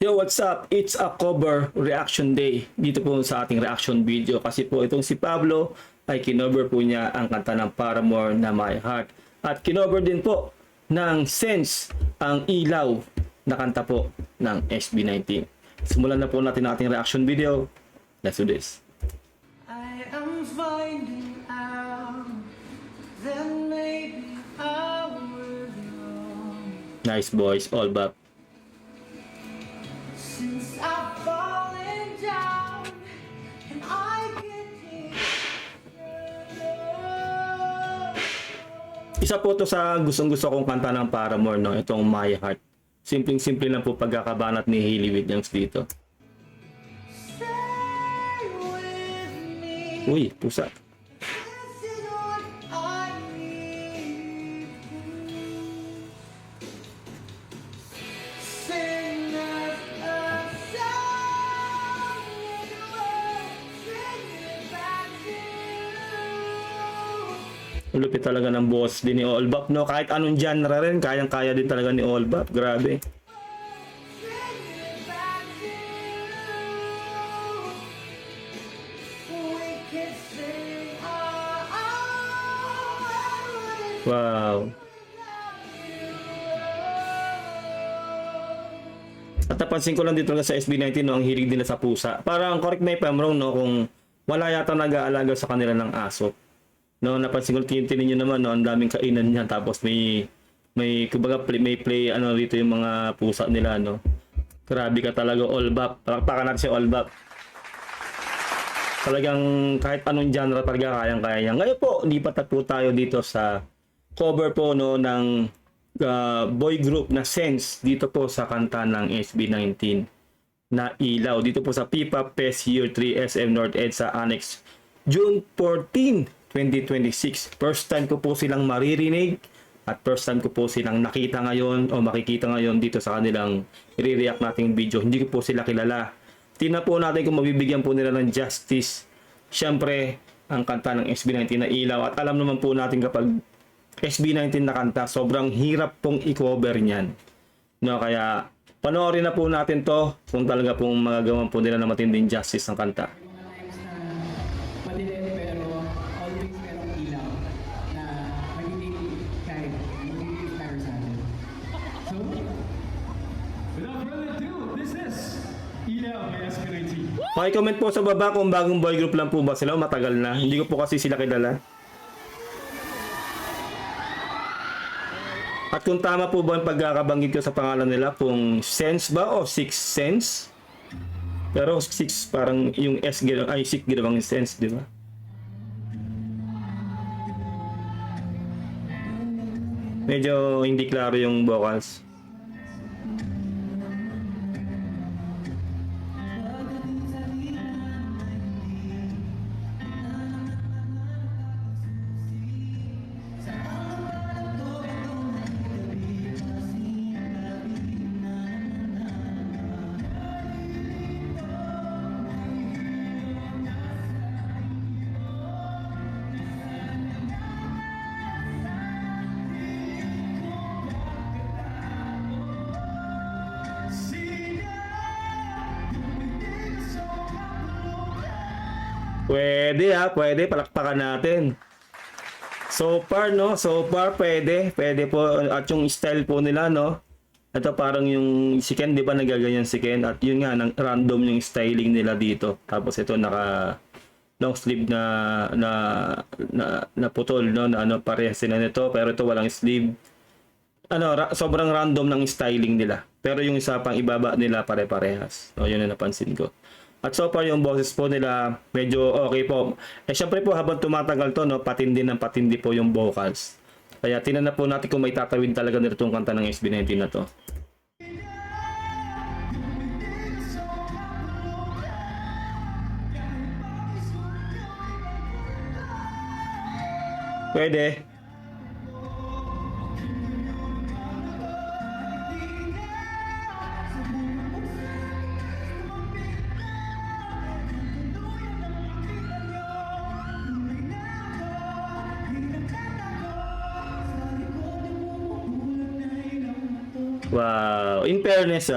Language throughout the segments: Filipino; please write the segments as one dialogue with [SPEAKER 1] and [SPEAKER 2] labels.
[SPEAKER 1] Yo, what's up? It's a cover reaction day dito po sa ating reaction video kasi po itong si Pablo ay kinover po niya ang kanta ng Paramore na My Heart at kinover din po ng Sense ang Ilaw na kanta po ng SB19. Simulan na po natin ang ating reaction video. Let's do this.
[SPEAKER 2] I am finding out that maybe I will be wrong
[SPEAKER 1] Nice boys, all back.
[SPEAKER 2] since I've fallen down and I can hear
[SPEAKER 1] Isa po to sa gustong-gusto kong kanta ng Paramore, no? Itong My Heart. Simpleng-simple lang po pagkakabanat ni Hayley Williams dito.
[SPEAKER 2] stay with me.
[SPEAKER 1] Uy, pusa.
[SPEAKER 2] This is what I need. Sing us a song and we'll sing it back to you.
[SPEAKER 1] Ang lupit talaga ng boss din ni Olbap, no? Kahit anong genre rin, kayang-kaya din talaga ni Olbap. Grabe.
[SPEAKER 2] Sing it back to you. We can sing
[SPEAKER 1] Wow. At napansin ko lang dito talaga sa SB19, no? Ang hilig nila sa pusa. Parang correct me if I'm wrong, no? Kung wala yata nag-aalaga sa kanila ng aso. No, napansin ko, tinin nyo naman, no? Ang daming kainan niya. Tapos kumbaga, may play, ano, dito yung mga pusa nila, no? Grabe ka talaga, Olbap. Palakpakan natin si Olbap. Talagang kahit anong genre talaga kayang-kaya niya. Ngayon po, lipat na po tayo dito sa cover po, no, ng boy group na Sense dito po sa kanta ng SB19 na Ilaw. Dito po sa P-Pop Fest Year 3 SM North EDSA Annex June 14, 2026. First time ko po silang maririnig at first time ko po silang nakita ngayon o makikita ngayon dito sa kanilang i-react nating video. Hindi ko po sila kilala. Tingnan po natin kung mabibigyan po nila ng justice. Siyempre, ang kanta ng SB19 na Ilaw. At alam naman po natin kapag SB19 na kanta, sobrang hirap pong i-cover niyan. No, kaya panoorin na po natin to kung talaga pong magagawan po nila na matinding justice ng kanta.
[SPEAKER 3] Madilim pero always merong ilaw na magiging guide, magiging inspire sa atin. So,
[SPEAKER 4] Without further ado, this is Ilaw by SB19.
[SPEAKER 1] Paki-comment po sa baba kung bagong boy group lang po ba sila o matagal na. Hindi ko po kasi sila kilala. At kung tama po ba ang pagkakabanggit ko sa pangalan nila, kung Sense ba o Six Sense? Pero Six parang yung S ay Six ginawang Sense, di ba? Medyo hindi klaro yung vocals. Pwede pwede, palakpakan natin. So far, no? So far, pwede po. At yung style po nila, no? Ito parang yung si Ken, di ba nagaganyan si Ken? At yun nga, random yung styling nila dito. Tapos ito, naka long sleeve na putol, no? Na ano, parehas sila nito. Pero ito walang sleeve. Ano, sobrang random ng styling nila. Pero yung isa pang ibaba nila, pare-parehas. So, yun na napansin ko. At so far yung boses po nila medyo okay po. Syempre po habang tumatagal to, no, patindi ng patindi po yung vocals. Kaya tingnan na po natin kung may tatawid talaga nito itong kanta ng SB19 na to. Pwede. Wow, in fairness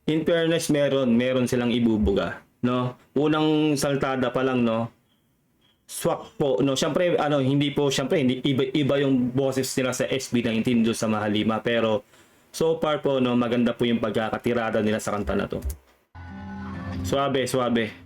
[SPEAKER 1] in fairness, meron silang ibubuga, no? Unang saltada pa lang, no? Swak po, no? Siyempre, hindi iba yung boses nila sa SB19 doon sa Mahalima, pero so far po, no, maganda po yung pagkakatirada nila sa kanta na to. Suabe, suabe.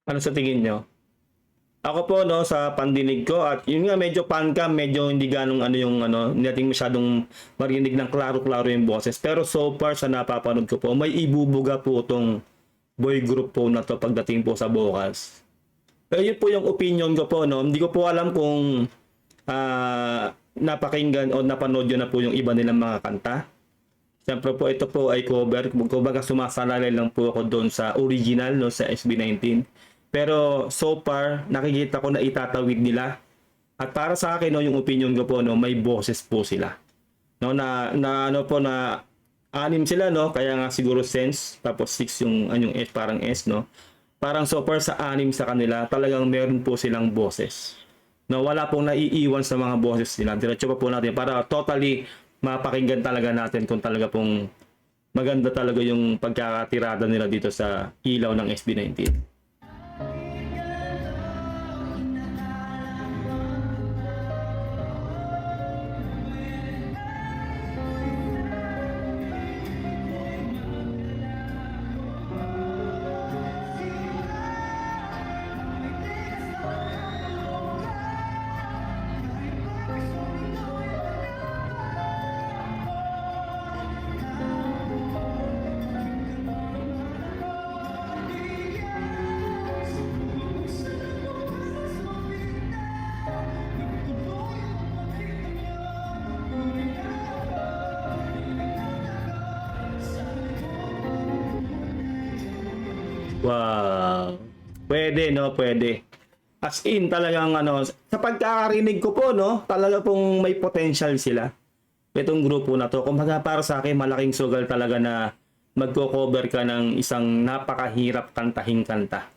[SPEAKER 1] Ano sa tingin nyo? Ako po, no, sa pandinig ko, at yun nga, medyo pancam, medyo hindi ganong hindi natin masyadong marinig ng klaro-klaro yung boses. Pero so far sa napapanood ko po, may ibubuga po itong boy group po na to pagdating po sa vocals. Pero yun po yung opinion ko po, no. Hindi ko po alam kung napakinggan o napanood yun na po yung iba nilang mga kanta. Siyempre po, ito po ay cover. Kumbaga sumasalalay lang po ako doon sa original, no, sa SB19. Pero so far, nakikita ko na itatawid nila. At para sa akin, no, yung opinion ko po, no, may boses po sila. No, na 6 sila, no? Kaya nga siguro sense, tapos 6 yung S, parang S, no? Parang so far sa 6 sa kanila, talagang meron po silang boses. No, wala pong naiiwan sa mga boses nila. Diretso pa po natin para totally mapakinggan talaga natin kung talaga pong maganda talaga yung pagkakatirada nila dito sa ilaw ng SB19. Wow. Pwede, no? Pwede. As in, talagang sa pagkakarinig ko po, no? Talaga pong may potential sila. Itong grupo na to. Kumbaga para sa akin, malaking sugal talaga na magko-cover ka ng isang napakahirap kantahing kanta.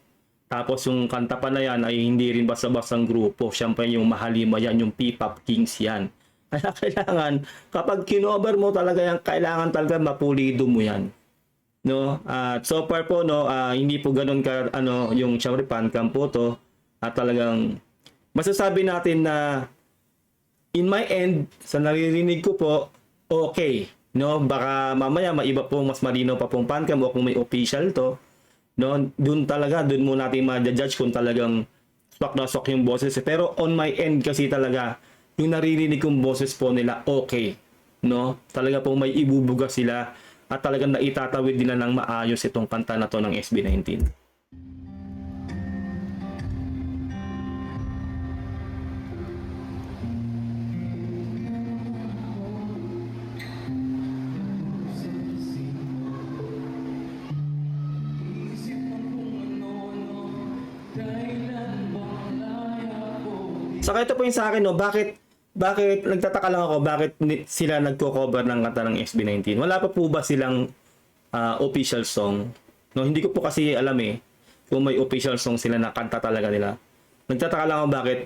[SPEAKER 1] Tapos yung kanta pa na yan ay hindi rin basta-bastang grupo. Siyempre yung Mahalima yan, yung P-Pop Kings yan. Kaya kailangan, kapag kinover mo talaga yan, kailangan talaga mapulido mo yan. No, at so far po, no, hindi po ganoon ka yung syempre pancam po to, at talagang masasabi natin na in my end sa naririnig ko po, okay, no, baka mamaya maiba po, mas malinaw pa pong pancam o kung may official to, no, doon mo natin ma-judge kung talagang swak na swak yung boses. Pero on my end kasi talaga yung naririnig kong boses po nila, okay, no, talaga po may ibubuga sila. At talagang naitatawid nila ng maayos itong kanta na to ng SB19. Saka ito po yung sa akin, no, bakit nagtataka lang ako bakit sila nagko-cover ng kanta ng SB19? Wala pa po ba silang official song? No, hindi ko po kasi alam kung may official song sila na kanta talaga nila. Nagtataka lang ako bakit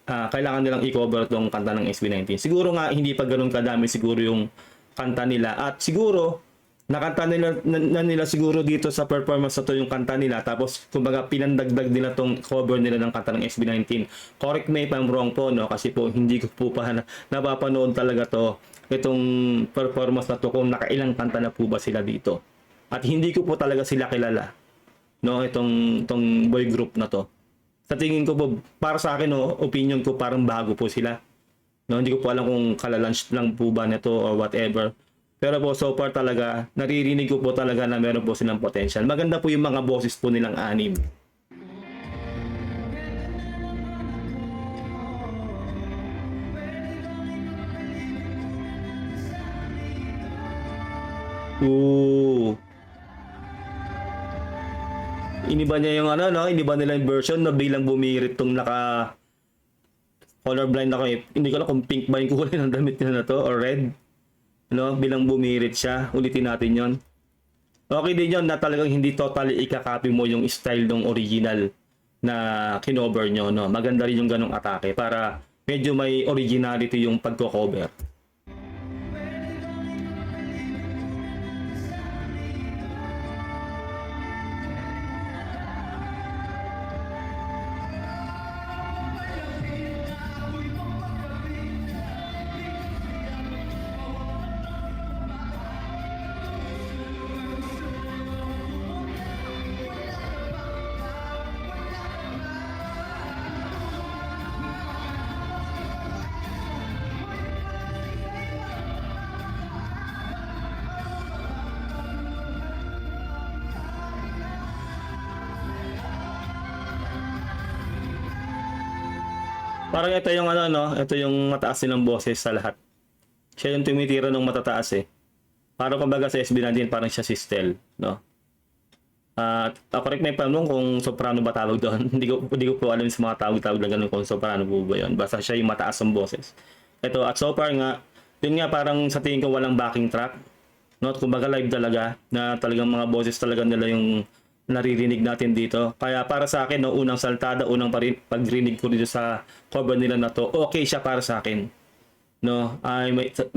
[SPEAKER 1] kailangan nilang i-cover tong kanta ng SB19. Siguro nga hindi pa ganoon kadami siguro yung kanta nila, at siguro nakanta nila siguro dito sa performance na to yung kanta nila, tapos kumbaga pinandagdag nila tong cover nila ng kanta ng SB19. Correct me if I'm wrong po, no, kasi po hindi ko po pa napapanood talaga itong performance na to kung nakailang kanta na po ba sila dito, at hindi ko po talaga sila kilala, no, itong boy group na to. Sa tingin ko po, para sa akin, no, opinion ko, parang bago po sila, no, hindi ko po alam kung kalalunch lang po ba nito or whatever. Pero po, so far talaga, naririnig ko po talaga na meron po silang potential. Maganda po yung mga boses po nilang 6. Ooh. Iniba niya yung ano, no? Iniba nila yung version na bilang bumirit tong naka colorblind ako eh. Hindi ko alam kung pink ba yung kulay ng damit niya na to or red. No? Bilang bumirit siya. Ulitin natin yon. Okay din yun na talagang hindi totally ikakopy mo yung style ng original na kinover nyo. No? Maganda rin yung ganong atake para medyo may originality yung pagko-cover. Parang ito yung ano, no? Ito yung mataas nilang boses sa lahat. Siya yung tumitira ng matataas eh. Parang kumbaga sa SB19 parang siya si Stel, no? At correct me if I'm wrong kung soprano ba tawag doon. hindi ko po alam sa mga tawag-tawag na ganun kung soprano po ba yun. Basta siya yung mataas ang boses. Ito, at so far nga, yun nga parang sa tingin ko walang backing track. No? Kumbaga live talaga, na talagang mga boses talaga nila yung naririnig natin dito. Kaya para sa akin, no, unang saltada, unang pagrinig ko dito sa cover nila na to, okay siya para sa akin. No,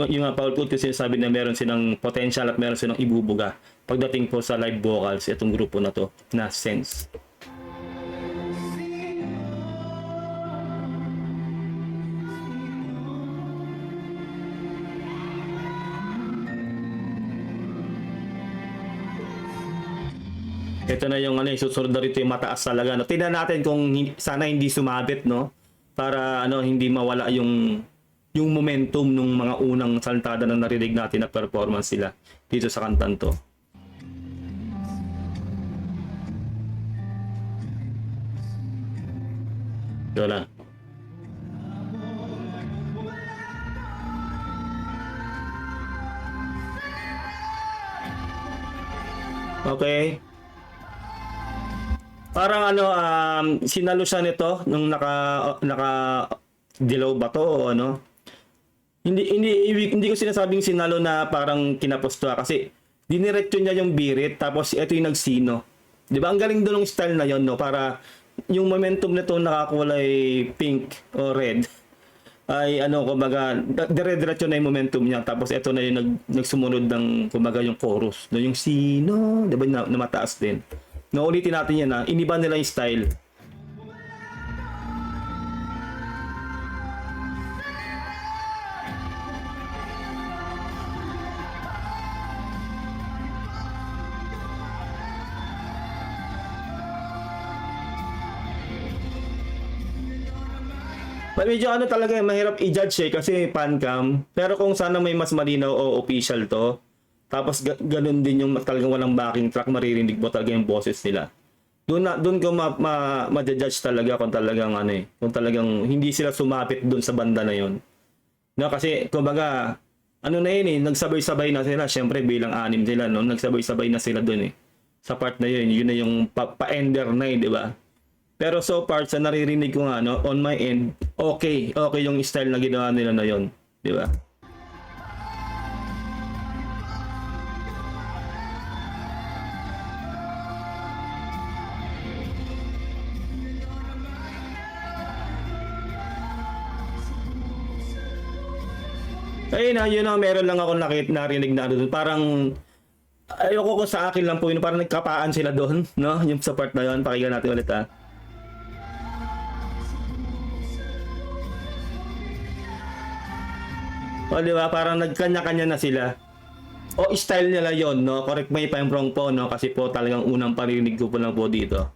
[SPEAKER 1] yung Paul Put kasi sinasabi na meron silang potential at meron silang ibubuga pagdating po sa live vocals itong grupo na to na Sense. Ito na yung ano, susunod na rito yung mataas talaga. No? Tingnan natin kung sana hindi sumabit, no? Para ano, hindi mawala yung momentum ng mga unang saltada na narinig natin na performance sila dito sa kantang to. Ito na. Okay. Parang ano, sinalo siya nito nung naka dilaw ba to o ano? Hindi ko sinasabing sinalo na parang kinaposto kasi diniretso niya yung birit tapos ito yung nagsino. 'Di ba? Ang galing doon ng style na 'yon, no, para yung momentum nito nakakulay pink o red ay ano, kumbaga dire-diretso na yung momentum niya tapos ito na yung nagsumunod ng kumbaga yung chorus, no, yung sino, 'di ba, na mataas din. Naulitin natin yan ha. Iniba nila yung style. Medyo ano talaga, mahirap i-judge kasi pancam. Pero kung sana may mas malinaw o official to, tapos ganun din yung talagang walang backing track, maririnig mo talaga yung boses nila. Doon ko ma-judge talaga kung talagang ano eh, kung talagang hindi sila sumapit doon sa banda na yon. No, kasi kumbaga ano na yun eh, nagsabay-sabay na sila, syempre bilang anim sila, no, nagsabay-sabay na sila doon eh. Sa part na yun na yung pa-ender na eh, di ba? Pero so far sa naririnig ko nga, no, on my end, okay yung style na ginawa nila na yon, di ba? Ayun na, yun na, meron lang ako narinig na doon. Parang, ayoko ko sa akin lang po yun, parang nagkapaan sila doon, no? Yung sa part na yun, pakinggan natin ulit ha. O diba, parang nagkanya-kanya na sila. O style nila yon, no? Correct me if I'm wrong po, no? Kasi po talagang unang parinig ko po lang po dito.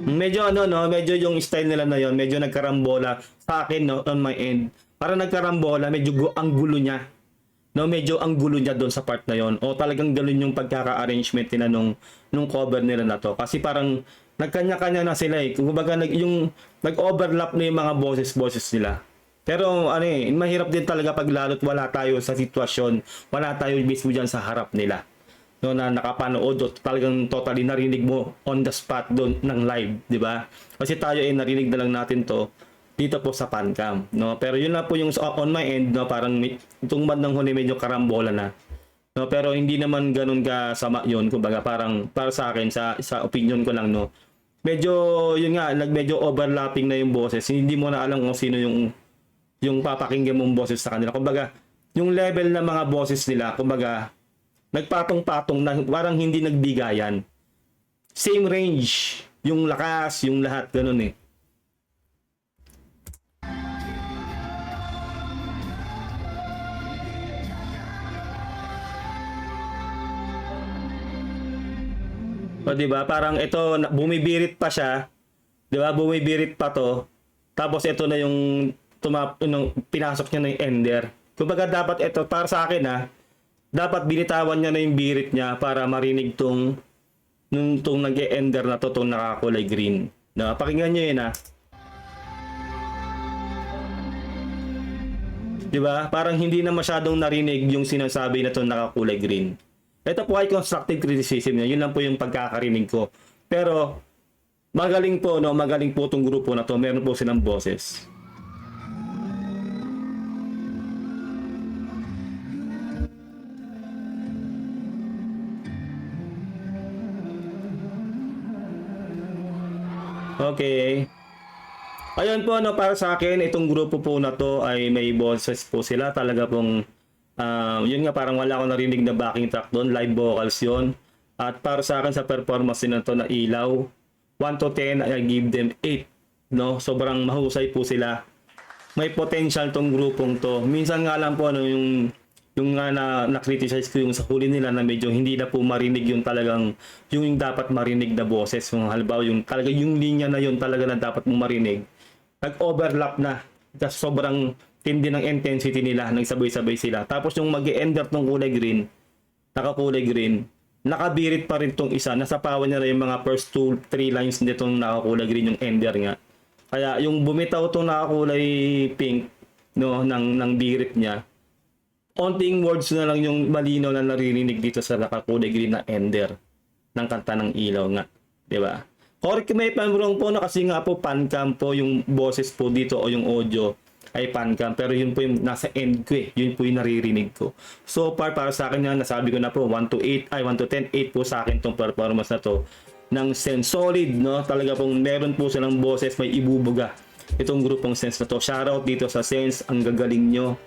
[SPEAKER 1] Medyo ano, no, medyo yung style nila na yon, medyo nagkarambola sa akin, no, on my end. Para nagkarambola, medyo ang gulo niya. No, medyo ang gulo niya doon sa part na yon. O talagang ganoon yung pagkaka-arrangement nila nung cover nila na to. Kasi parang nagkanya-kanya na sila eh. Kumbaga yung nag-overlap na yung mga boses nila. Pero ano mahirap din talaga pag lalo't wala tayo sa sitwasyon, wala tayo mismo dyan sa harap nila. No, na nakapanood o talagang totally narinig mo on the spot doon ng live, di ba? Kasi tayo narinig na lang natin to dito po sa Pancam, no? Pero yun lang po yung on my end, no, parang itong bandang huli medyo karambola na. No, pero hindi naman ganoon ka sama yun, kumbaga parang para sa akin sa opinion ko lang, no. Medyo yun nga, medyo overlapping na yung boses. Hindi mo na alam kung sino yung papakinggan mong boses sa kanila. Kumbaga, yung level ng mga boses nila, kumbaga, nagpatong-patong na parang hindi nagbigayan. Same range, yung lakas, yung lahat, ganun eh. O, diba? Parang ito, bumibirit pa siya. Diba? Bumibirit pa to. Tapos ito na yung pinasok niya na yung ender. Kumbaga dapat ito, para sa akin dapat binitawan niya na yung birit niya para marinig tong nag-e-ender na to, tong nakakulay green. No, pakinggan niyo yun Diba? Parang hindi na masyadong narinig yung sinasabi na tong nakakulay green. Ito po ay constructive criticism niya. Yun lang po yung pagkakarinig ko. Pero magaling po, no? Magaling po tong grupo na to. Meron po silang boses. Okay. Ayun po, no, para sa akin, itong grupo po na to ay may boses po sila. Talaga pong yun nga, parang wala akong narinig na backing track doon, live vocals yun. At para sa akin sa performance nila to na ilaw, 1 to 10, I give them 8. No? Sobrang mahusay po sila. May potential tong grupong to. Minsan nga lang po yung nga na-criticize ko yung sa huli nila na medyo hindi na po marinig yung talagang yung dapat marinig na boses. Yung halimbawa yung talaga yung linya na yun talaga na dapat mong marinig. Nag-overlap na. Just sobrang tindi ng intensity nila, nagsabay-sabay sila. Tapos yung mag-e-ender tong kulay green, nakakulay green, nakabirit pa rin tong isa. Nasapawan niya rin yung mga first 2-3 lines nitong nakakulay green, yung ender nga. Kaya yung bumitaw tong nakakulay pink, no, ng birit niya, onting words na lang yung malinaw na naririnig dito sa nakakulay green na ender ng kanta ng ilaw nga. Diba? Correct may pamrong po na kasi nga po Pancam po yung boses po dito o yung audio ay Pancam, pero yun po yung nasa end ko yun po yung naririnig ko. So far para sa akin nga, nasabi ko na po 1 to 10, 8 po sa akin tong performance na to ng Sense. Solid, no? Talaga pong meron po silang boses, may ibubuga itong grupong Sense na to. Shoutout dito sa Sense, ang gagaling nyo.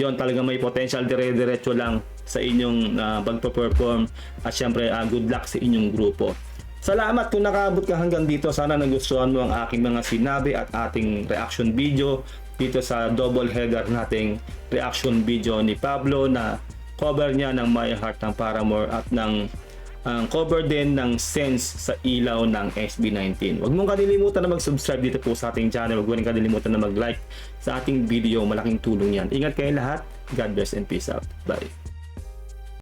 [SPEAKER 1] Yun, talaga may potential, dire-diretso lang sa inyong pagpo-perform at syempre good luck sa inyong grupo. Salamat kung nakaabot ka hanggang dito. Sana nagustuhan mo ang aking mga sinabi at ating reaction video dito sa double header nating reaction video ni Pablo na cover niya ng My Heart ng Paramore at ng cover din ng Sense sa ilaw ng SB19. Huwag mong kalilimutan na mag-subscribe dito po sa ating channel. Huwag mo rin kalilimutan na mag-like sa ating video. Malaking tulong yan. Ingat kayo lahat. God bless and peace out. Bye.